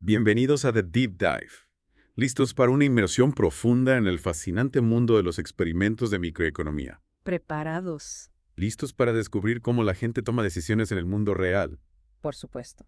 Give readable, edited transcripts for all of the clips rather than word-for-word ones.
Bienvenidos a The Deep Dive. ¿Listos para una inmersión profunda en el fascinante mundo de los experimentos de microeconomía? Preparados, ¿Listos para descubrir cómo la gente toma decisiones en el mundo real? por supuesto.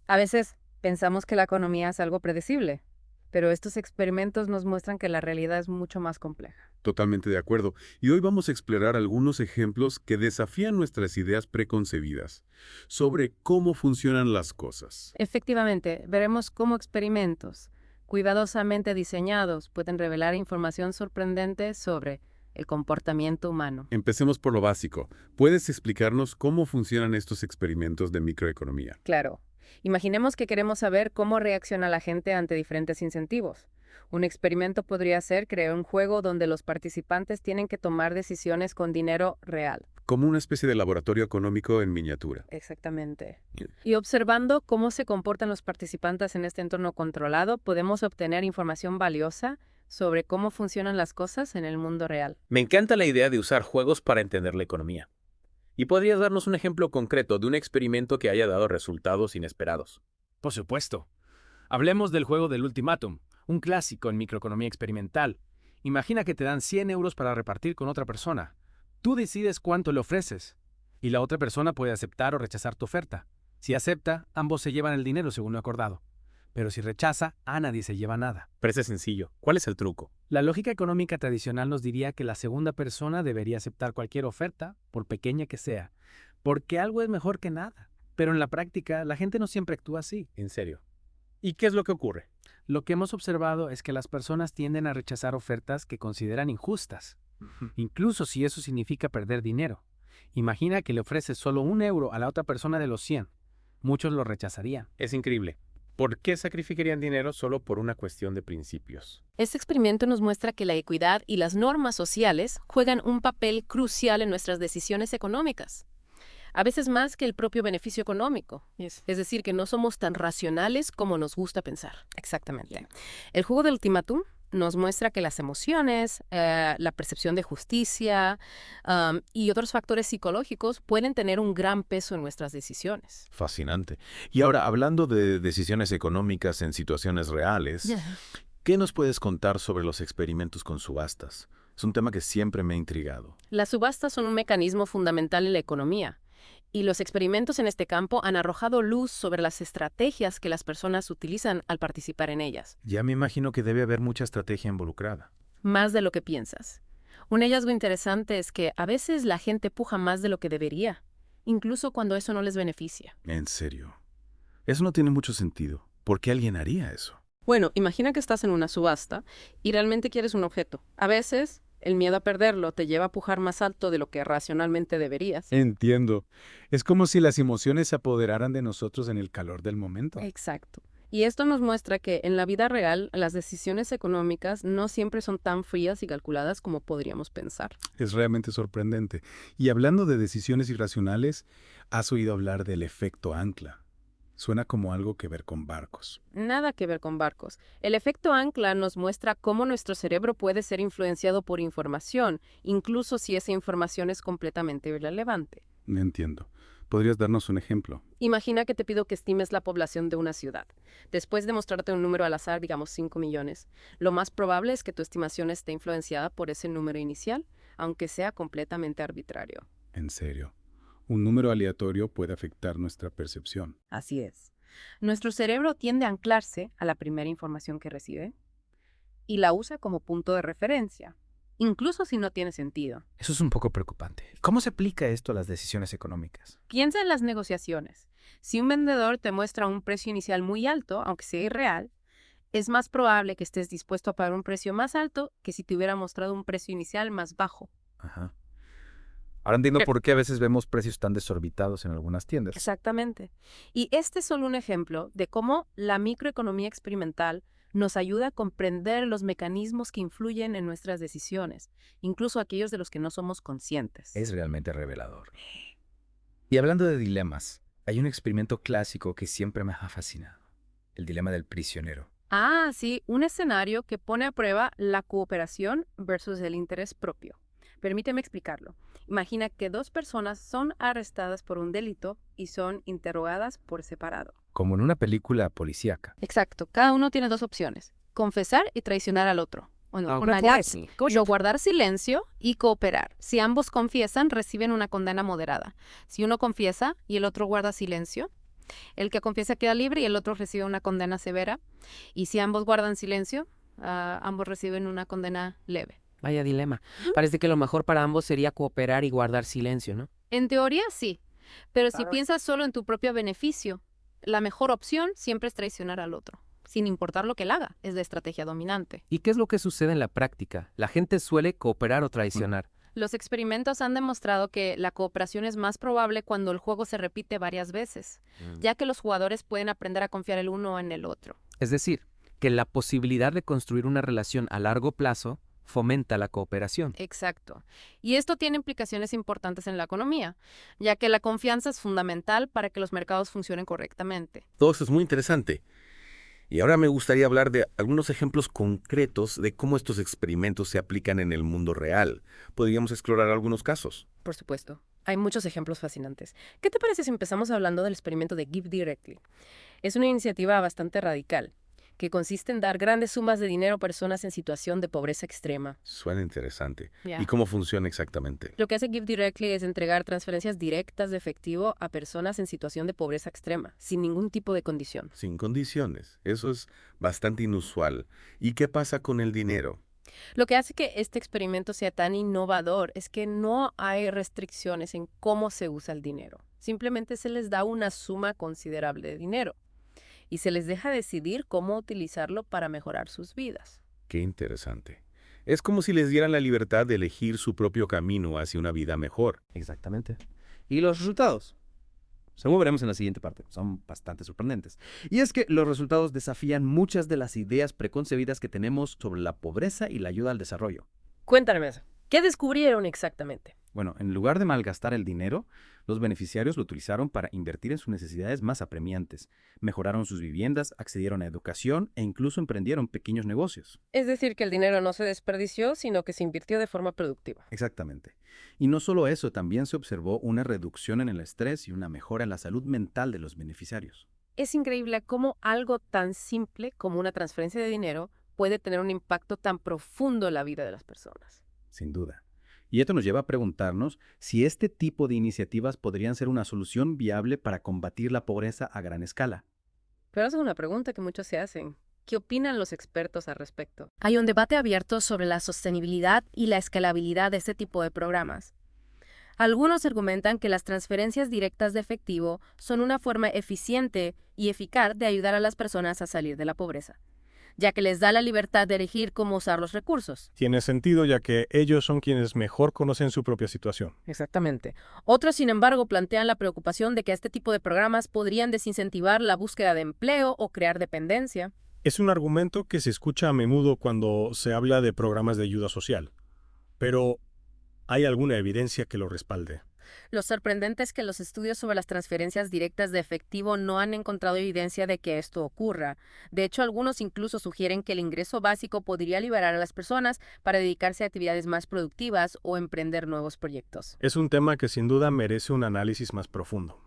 A veces pensamos que la economía es algo predecible, pero estos experimentos nos muestran que la realidad es mucho más compleja. Totalmente de acuerdo. Y hoy vamos a explorar algunos ejemplos que desafían nuestras ideas preconcebidas sobre cómo funcionan las cosas. Efectivamente, veremos cómo experimentos cuidadosamente diseñados pueden revelar información sorprendente sobre el comportamiento humano. Empecemos por lo básico. ¿Puedes explicarnos cómo funcionan estos experimentos de microeconomía? Claro, imaginemos que queremos saber cómo reacciona la gente ante diferentes incentivos. Un experimento podría ser crear un juego donde los participantes tienen que tomar decisiones con dinero real. Como una especie de laboratorio económico en miniatura. Exactamente. Y observando cómo se comportan los participantes en este entorno controlado, podemos obtener información valiosa sobre cómo funcionan las cosas en el mundo real. Me encanta la idea de usar juegos para entender la economía. ¿Y podrías darnos un ejemplo concreto de un experimento que haya dado resultados inesperados? Por supuesto. Hablemos del juego del ultimátum, un clásico en microeconomía experimental. Imagina que te dan 100 euros para repartir con otra persona. Tú decides cuánto le ofreces, y la otra persona puede aceptar o rechazar tu oferta. Si acepta, ambos se llevan el dinero según lo acordado. Pero si rechaza, a nadie se lleva nada. Parece sencillo. ¿Cuál es el truco? La lógica económica tradicional nos diría que la segunda persona debería aceptar cualquier oferta, por pequeña que sea, porque algo es mejor que nada. Pero en la práctica, la gente no siempre actúa así. En serio. ¿Y qué es lo que ocurre? Lo que hemos observado es que las personas tienden a rechazar ofertas que consideran injustas, incluso si eso significa perder dinero. Imagina que le ofreces solo 1 euro a la otra persona de los 100. Muchos lo rechazarían. Es increíble. ¿Por qué sacrificarían dinero solo por una cuestión de principios? Este experimento nos muestra que la equidad y las normas sociales juegan un papel crucial en nuestras decisiones económicas. A veces más que el propio beneficio económico. Es decir, que no somos tan racionales como nos gusta pensar. Exactamente. El juego del ultimátum nos muestra que las emociones, la percepción de justicia, y otros factores psicológicos pueden tener un gran peso en nuestras decisiones. Fascinante. Y ahora, hablando de decisiones económicas en situaciones reales, ¿qué nos puedes contar sobre los experimentos con subastas? Es un tema que siempre me ha intrigado. Las subastas son un mecanismo fundamental en la economía. Y los experimentos en este campo han arrojado luz sobre las estrategias que las personas utilizan al participar en ellas. Ya me imagino que debe haber mucha estrategia involucrada. Más de lo que piensas. Un hallazgo interesante es que a veces la gente puja más de lo que debería, incluso cuando eso no les beneficia. En serio. Eso no tiene mucho sentido. ¿Por qué alguien haría eso? Bueno, imagina que estás en una subasta y realmente quieres un objeto. A veces, el miedo a perderlo te lleva a pujar más alto de lo que racionalmente deberías. Entiendo. Es como si las emociones se apoderaran de nosotros en el calor del momento. Exacto. Y esto nos muestra que en la vida real las decisiones económicas no siempre son tan frías y calculadas como podríamos pensar. Es realmente sorprendente. Y hablando de decisiones irracionales, ¿has oído hablar del efecto ancla? Suena como algo que ver con barcos. Nada que ver con barcos. El efecto ancla nos muestra cómo nuestro cerebro puede ser influenciado por información, incluso si esa información es completamente irrelevante. Entiendo. ¿Podrías darnos un ejemplo? Imagina que te pido que estimes la población de una ciudad. Después de mostrarte un número al azar, digamos 5 millones, lo más probable es que tu estimación esté influenciada por ese número inicial, aunque sea completamente arbitrario. En serio. Un número aleatorio puede afectar nuestra percepción. Así es. Nuestro cerebro tiende a anclarse a la primera información que recibe y la usa como punto de referencia, incluso si no tiene sentido. Eso es un poco preocupante. ¿Cómo se aplica esto a las decisiones económicas? Piensa en las negociaciones. Si un vendedor te muestra un precio inicial muy alto, aunque sea irreal, es más probable que estés dispuesto a pagar un precio más alto que si te hubiera mostrado un precio inicial más bajo. Ajá. Ahora entiendo por qué a veces vemos precios tan desorbitados en algunas tiendas. Exactamente. Y este es solo un ejemplo de cómo la microeconomía experimental nos ayuda a comprender los mecanismos que influyen en nuestras decisiones, incluso aquellos de los que no somos conscientes. Es realmente revelador. Y hablando de dilemas, hay un experimento clásico que siempre me ha fascinado. El dilema del prisionero. Ah, sí, un escenario que pone a prueba la cooperación versus el interés propio. Permíteme explicarlo. Imagina que dos personas son arrestadas por un delito y son interrogadas por separado. como en una película policíaca. Exacto, cada uno tiene dos opciones, confesar y traicionar al otro. Bueno, una o guardar silencio y cooperar. Si ambos confiesan, reciben una condena moderada. Si uno confiesa y el otro guarda silencio, el que confiesa queda libre y el otro recibe una condena severa. Y si ambos guardan silencio, ambos reciben una condena leve. Vaya dilema. Parece que lo mejor para ambos sería cooperar y guardar silencio, ¿no? En teoría, sí. Pero si piensas solo en tu propio beneficio, la mejor opción siempre es traicionar al otro, sin importar lo que él haga. Es la estrategia dominante. ¿Y qué es lo que sucede en la práctica? La gente suele cooperar o traicionar. Los experimentos han demostrado que la cooperación es más probable cuando el juego se repite varias veces, ya que los jugadores pueden aprender a confiar el uno en el otro. Es decir, que la posibilidad de construir una relación a largo plazo fomenta la cooperación. Exacto. Y esto tiene implicaciones importantes en la economía, ya que la confianza es fundamental para que los mercados funcionen correctamente. Todo eso es muy interesante. Y ahora me gustaría hablar de algunos ejemplos concretos de cómo estos experimentos se aplican en el mundo real. Podríamos explorar algunos casos. Por supuesto. Hay muchos ejemplos fascinantes. ¿Qué te parece si empezamos hablando del experimento de Give Directly? Es una iniciativa bastante radical, que consiste en dar grandes sumas de dinero a personas en situación de pobreza extrema. Suena interesante. Ya. ¿Y cómo funciona exactamente? Lo que hace Give Directly es entregar transferencias directas de efectivo a personas en situación de pobreza extrema, sin ningún tipo de condición. Sin condiciones. Eso es bastante inusual. ¿Y qué pasa con el dinero? Lo que hace que este experimento sea tan innovador es que no hay restricciones en cómo se usa el dinero. Simplemente se les da una suma considerable de dinero y se les deja decidir cómo utilizarlo para mejorar sus vidas. Qué interesante. Es como si les dieran la libertad de elegir su propio camino hacia una vida mejor. Exactamente. ¿Y los resultados? Según veremos en la siguiente parte, son bastante sorprendentes. Y es que los resultados desafían muchas de las ideas preconcebidas que tenemos sobre la pobreza y la ayuda al desarrollo. Cuéntame eso. ¿Qué descubrieron exactamente? Bueno, en lugar de malgastar el dinero, los beneficiarios lo utilizaron para invertir en sus necesidades más apremiantes. Mejoraron sus viviendas, accedieron a educación e incluso emprendieron pequeños negocios. Es decir, que el dinero no se desperdició, sino que se invirtió de forma productiva. Exactamente. Y no solo eso, también se observó una reducción en el estrés y una mejora en la salud mental de los beneficiarios. Es increíble cómo algo tan simple como una transferencia de dinero puede tener un impacto tan profundo en la vida de las personas. Sin duda. Y esto nos lleva a preguntarnos si este tipo de iniciativas podrían ser una solución viable para combatir la pobreza a gran escala. Pero esa es una pregunta que muchos se hacen. ¿Qué opinan los expertos al respecto? Hay un debate abierto sobre la sostenibilidad y la escalabilidad de este tipo de programas. Algunos argumentan que las transferencias directas de efectivo son una forma eficiente y eficaz de ayudar a las personas a salir de la pobreza, ya que les da la libertad de elegir cómo usar los recursos. Tiene sentido ya que ellos son quienes mejor conocen su propia situación. Exactamente. Otros, sin embargo, plantean la preocupación de que este tipo de programas podrían desincentivar la búsqueda de empleo o crear dependencia. Es un argumento que se escucha a menudo cuando se habla de programas de ayuda social. Pero, ¿hay alguna evidencia que lo respalde? Lo sorprendente es que los estudios sobre las transferencias directas de efectivo no han encontrado evidencia de que esto ocurra. De hecho, algunos incluso sugieren que el ingreso básico podría liberar a las personas para dedicarse a actividades más productivas o emprender nuevos proyectos. Es un tema que sin duda merece un análisis más profundo.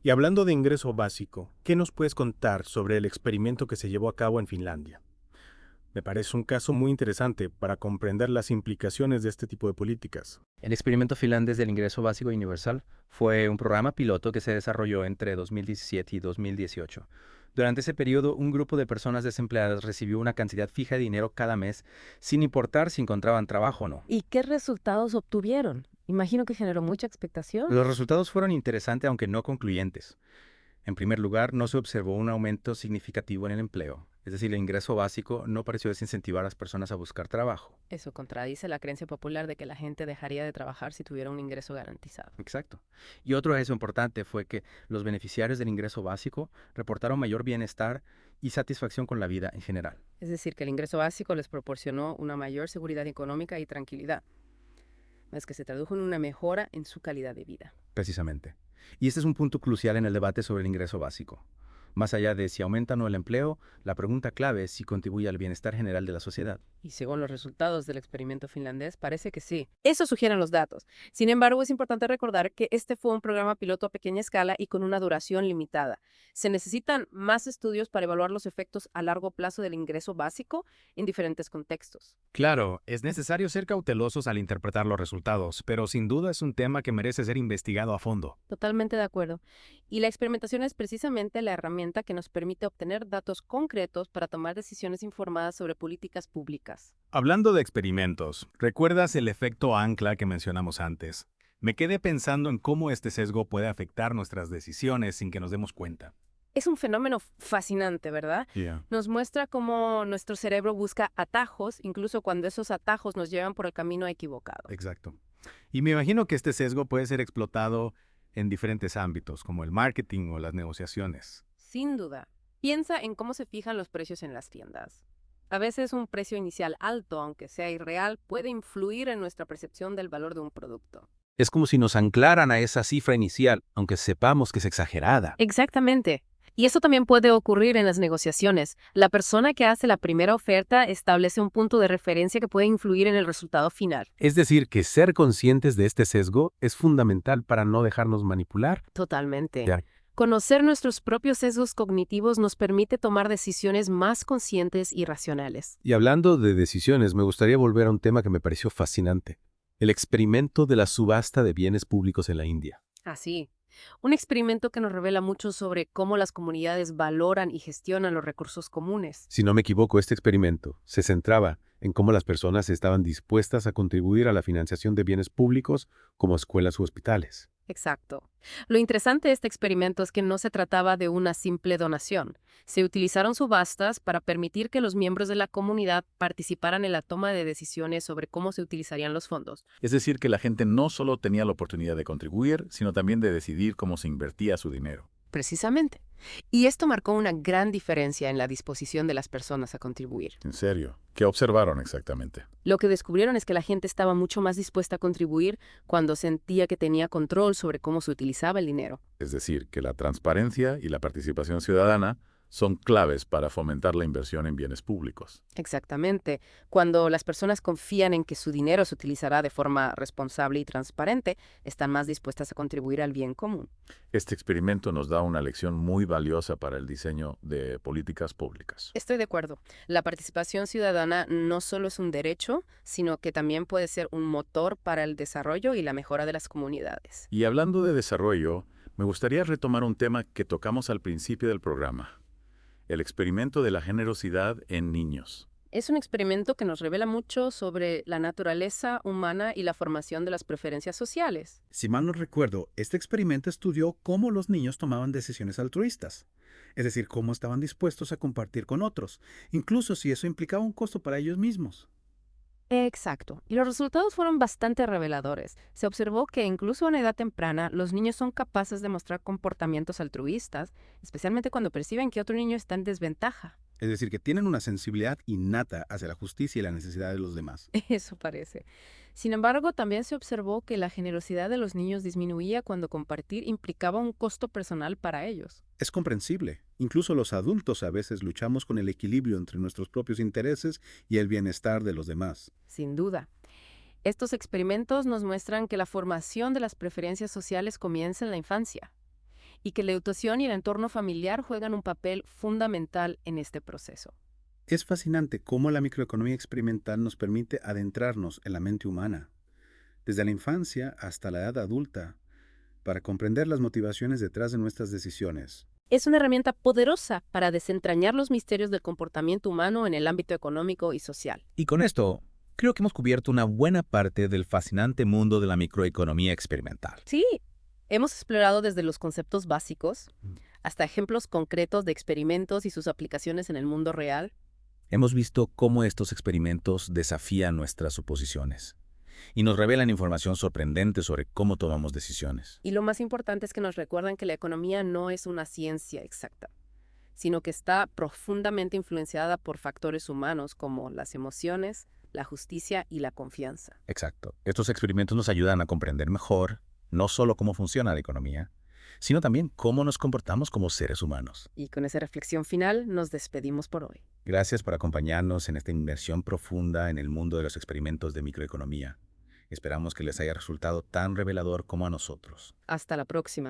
Y hablando de ingreso básico, ¿qué nos puedes contar sobre el experimento que se llevó a cabo en Finlandia? Me parece un caso muy interesante para comprender las implicaciones de este tipo de políticas. El experimento finlandés del ingreso básico universal fue un programa piloto que se desarrolló entre 2017 y 2018. Durante ese periodo, un grupo de personas desempleadas recibió una cantidad fija de dinero cada mes, sin importar si encontraban trabajo o no. ¿Y qué resultados obtuvieron? Imagino que generó mucha expectación. Los resultados fueron interesantes, aunque no concluyentes. En primer lugar, no se observó un aumento significativo en el empleo. Es decir, el ingreso básico no pareció desincentivar a las personas a buscar trabajo. Eso contradice la creencia popular de que la gente dejaría de trabajar si tuviera un ingreso garantizado. Exacto. Y otro hecho importante fue que los beneficiarios del ingreso básico reportaron mayor bienestar y satisfacción con la vida en general. Es decir, que el ingreso básico les proporcionó una mayor seguridad económica y tranquilidad, más que se tradujo en una mejora en su calidad de vida. Precisamente. Y este es un punto crucial en el debate sobre el ingreso básico. Más allá de si aumenta o no el empleo, la pregunta clave es si contribuye al bienestar general de la sociedad. Y según los resultados del experimento finlandés, parece que sí. Eso sugieren los datos. Sin embargo, es importante recordar que este fue un programa piloto a pequeña escala y con una duración limitada. Se necesitan más estudios para evaluar los efectos a largo plazo del ingreso básico en diferentes contextos. Claro, es necesario ser cautelosos al interpretar los resultados, pero sin duda es un tema que merece ser investigado a fondo. Totalmente de acuerdo. Y la experimentación es precisamente la herramienta que nos permite obtener datos concretos para tomar decisiones informadas sobre políticas públicas. Hablando de experimentos, ¿recuerdas el efecto ancla que mencionamos antes? Me quedé pensando en cómo este sesgo puede afectar nuestras decisiones sin que nos demos cuenta. Es un fenómeno fascinante, ¿verdad? Nos muestra cómo nuestro cerebro busca atajos, incluso cuando esos atajos nos llevan por el camino equivocado. Exacto. Y me imagino que este sesgo puede ser explotado en diferentes ámbitos, como el marketing o las negociaciones. Sin duda. Piensa en cómo se fijan los precios en las tiendas. A veces un precio inicial alto, aunque sea irreal, puede influir en nuestra percepción del valor de un producto. Es como si nos anclaran a esa cifra inicial, aunque sepamos que es exagerada. Exactamente. Y eso también puede ocurrir en las negociaciones. La persona que hace la primera oferta establece un punto de referencia que puede influir en el resultado final. Es decir, que ser conscientes de este sesgo es fundamental para no dejarnos manipular. Totalmente. Ya. Conocer nuestros propios sesgos cognitivos nos permite tomar decisiones más conscientes y racionales. Y hablando de decisiones, me gustaría volver a un tema que me pareció fascinante. El experimento de la subasta de bienes públicos en la India. Así. Un experimento que nos revela mucho sobre cómo las comunidades valoran y gestionan los recursos comunes. Si no me equivoco, este experimento se centraba en cómo las personas estaban dispuestas a contribuir a la financiación de bienes públicos como escuelas u hospitales. Exacto. Lo interesante de este experimento es que no se trataba de una simple donación. Se utilizaron subastas para permitir que los miembros de la comunidad participaran en la toma de decisiones sobre cómo se utilizarían los fondos. Es decir, que la gente no solo tenía la oportunidad de contribuir, sino también de decidir cómo se invertía su dinero. Precisamente. Y esto marcó una gran diferencia en la disposición de las personas a contribuir. ¿En serio? ¿Qué observaron exactamente? Lo que descubrieron es que la gente estaba mucho más dispuesta a contribuir cuando sentía que tenía control sobre cómo se utilizaba el dinero. Es decir, que la transparencia y la participación ciudadana son claves para fomentar la inversión en bienes públicos. Exactamente. Cuando las personas confían en que su dinero se utilizará de forma responsable y transparente, están más dispuestas a contribuir al bien común. Este experimento nos da una lección muy valiosa para el diseño de políticas públicas. Estoy de acuerdo. La participación ciudadana no solo es un derecho, sino que también puede ser un motor para el desarrollo y la mejora de las comunidades. Y hablando de desarrollo, me gustaría retomar un tema que tocamos al principio del programa. El experimento de la generosidad en niños. Es un experimento que nos revela mucho sobre la naturaleza humana y la formación de las preferencias sociales. Si mal no recuerdo, este experimento estudió cómo los niños tomaban decisiones altruistas, es decir, cómo estaban dispuestos a compartir con otros, incluso si eso implicaba un costo para ellos mismos. Exacto. Y los resultados fueron bastante reveladores. Se observó que incluso a una edad temprana, los niños son capaces de mostrar comportamientos altruistas, especialmente cuando perciben que otro niño está en desventaja. Es decir, que tienen una sensibilidad innata hacia la justicia y la necesidad de los demás. Eso parece. Sin embargo, también se observó que la generosidad de los niños disminuía cuando compartir implicaba un costo personal para ellos. Es comprensible. Incluso los adultos a veces luchamos con el equilibrio entre nuestros propios intereses y el bienestar de los demás. Sin duda. Estos experimentos nos muestran que la formación de las preferencias sociales comienza en la infancia y que la educación y el entorno familiar juegan un papel fundamental en este proceso. Es fascinante cómo la microeconomía experimental nos permite adentrarnos en la mente humana, desde la infancia hasta la edad adulta, para comprender las motivaciones detrás de nuestras decisiones. Es una herramienta poderosa para desentrañar los misterios del comportamiento humano en el ámbito económico y social. Y con esto, creo que hemos cubierto una buena parte del fascinante mundo de la microeconomía experimental. Sí, hemos explorado desde los conceptos básicos hasta ejemplos concretos de experimentos y sus aplicaciones en el mundo real. Hemos visto cómo estos experimentos desafían nuestras suposiciones y nos revelan información sorprendente sobre cómo tomamos decisiones. Y lo más importante es que nos recuerdan que la economía no es una ciencia exacta, sino que está profundamente influenciada por factores humanos como las emociones, la justicia y la confianza. Exacto. Estos experimentos nos ayudan a comprender mejor no solo cómo funciona la economía, sino también cómo nos comportamos como seres humanos. Y con esa reflexión final nos despedimos por hoy. Gracias por acompañarnos en esta inmersión profunda en el mundo de los experimentos de microeconomía. Esperamos que les haya resultado tan revelador como a nosotros. Hasta la próxima.